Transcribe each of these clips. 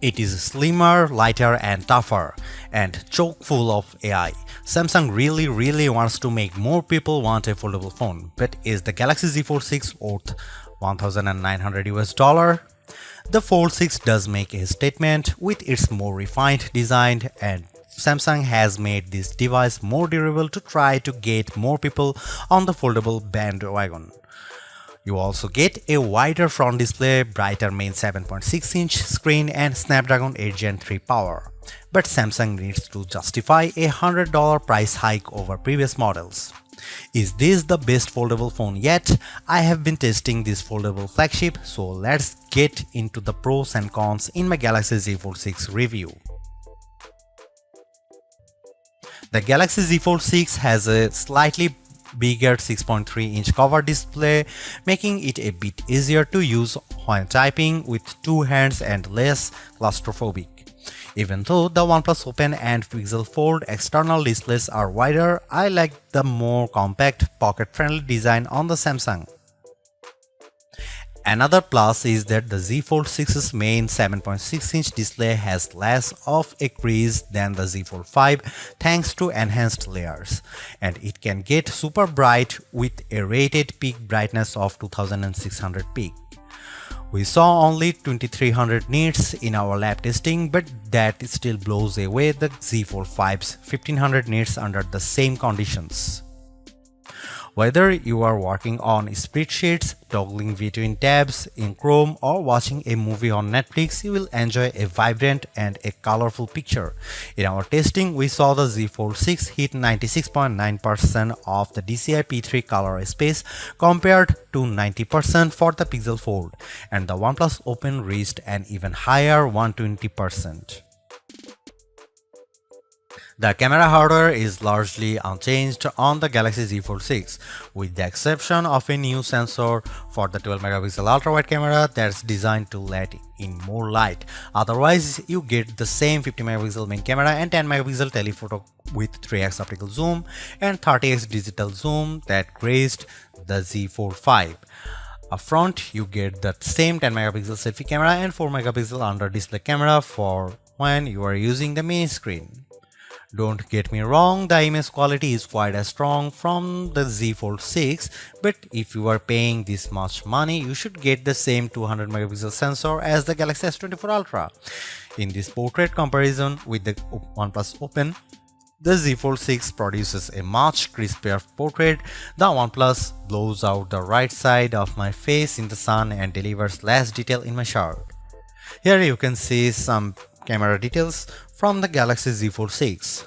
It is slimmer, lighter and tougher, and chock full of AI. Samsung really wants to make more people want a foldable phone, but is the Galaxy Z Fold 6 worth $1,900 US? The Fold 6 does make a statement with its more refined design, and Samsung has made this device more durable to try to get more people on the foldable bandwagon. You also get a wider front display, brighter main 7.6-inch screen and Snapdragon 8 Gen 3 power. But Samsung needs to justify a $100 price hike over previous models. Is this the best foldable phone yet? I have been testing this foldable flagship, so let's get into the pros and cons in my Galaxy Z Fold 6 review. The Galaxy Z Fold 6 has a slightly bigger 6.3-inch cover display, making it a bit easier to use when typing with two hands and less claustrophobic. Even though the OnePlus Open and Pixel Fold external displays are wider, I like the more compact, pocket-friendly design on the Samsung. Another plus is that the Z Fold 6's main 7.6-inch display has less of a crease than the Z Fold 5 thanks to enhanced layers, and it can get super bright with a rated peak brightness of 2600 peak. We saw only 2300 nits in our lab testing, but that still blows away the Z Fold 5's 1500 nits under the same conditions. Whether you are working on spreadsheets, toggling between tabs in Chrome, or watching a movie on Netflix, you will enjoy a vibrant and a colorful picture. In our testing, we saw the Z Fold 6 hit 96.9% of the DCI P3 color space compared to 90% for the Pixel Fold, and the OnePlus Open reached an even higher 120%. The camera hardware is largely unchanged on the Galaxy Z Fold 6, with the exception of a new sensor for the 12-megapixel ultra-wide camera that's designed to let in more light. Otherwise, you get the same 50-megapixel main camera and 10-megapixel telephoto with 3x optical zoom and 30x digital zoom that graced the Z Fold 5. Up front, you get the same 10-megapixel selfie camera and 4-megapixel under-display camera for when you are using the main screen. Don't get me wrong, the image quality is quite as strong from the Z Fold 6, but if you are paying this much money, you should get the same 200 megapixel sensor as the Galaxy S24 Ultra. In this portrait comparison with the OnePlus Open, the Z Fold 6 produces a much crispier portrait. The OnePlus blows out the right side of my face in the sun and delivers less detail in my shirt. Here you can see some camera details from the Galaxy Z Fold 6.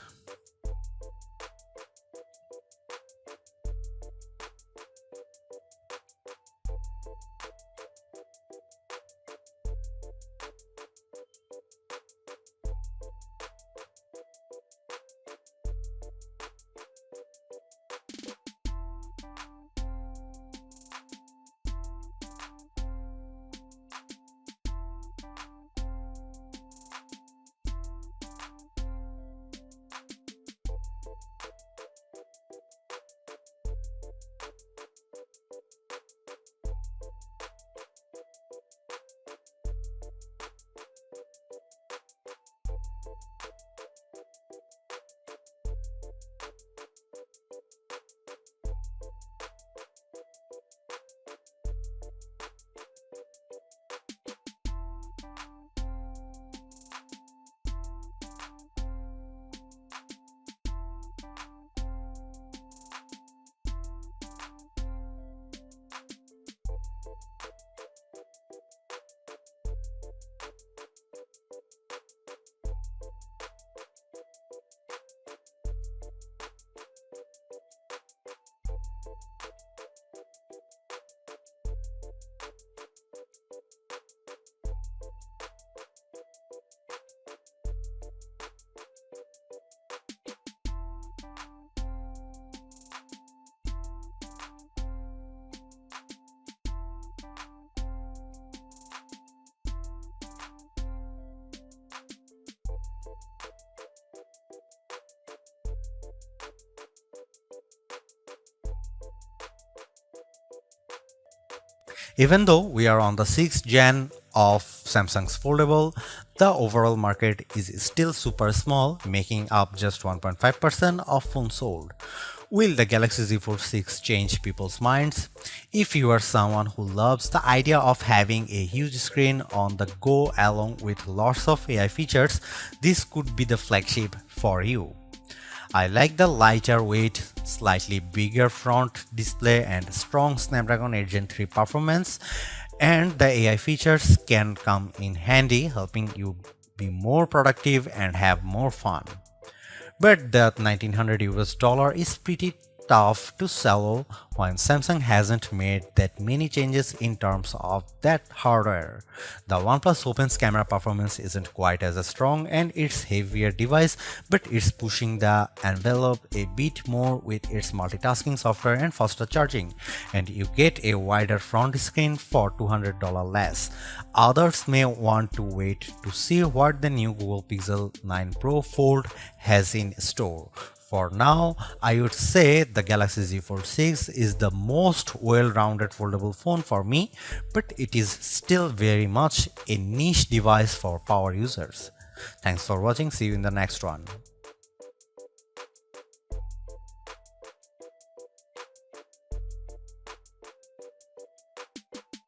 Even though we are on the 6th gen of Samsung's foldable, the overall market is still super small, making up just 1.5% of phones sold. Will the Galaxy Z Fold 6 change people's minds? If you are someone who loves the idea of having a huge screen on the go along with lots of AI features, this could be the flagship for you. I like the lighter weight, slightly bigger front display and strong Snapdragon 8 Gen 3 performance, and the AI features can come in handy, helping you be more productive and have more fun. But that 1900 US dollar is pretty tough to swallow when Samsung hasn't made that many changes in terms of that hardware. The OnePlus Open's camera performance isn't quite as strong and it's heavier device, but it's pushing the envelope a bit more with its multitasking software and faster charging, and you get a wider front screen for $200 less. Others may want to wait to see what the new Google Pixel 9 Pro Fold has in store. For now, I would say the Galaxy Z Fold 6 is the most well-rounded foldable phone for me, but it is still very much a niche device for power users. Thanks for watching, see you in the next one.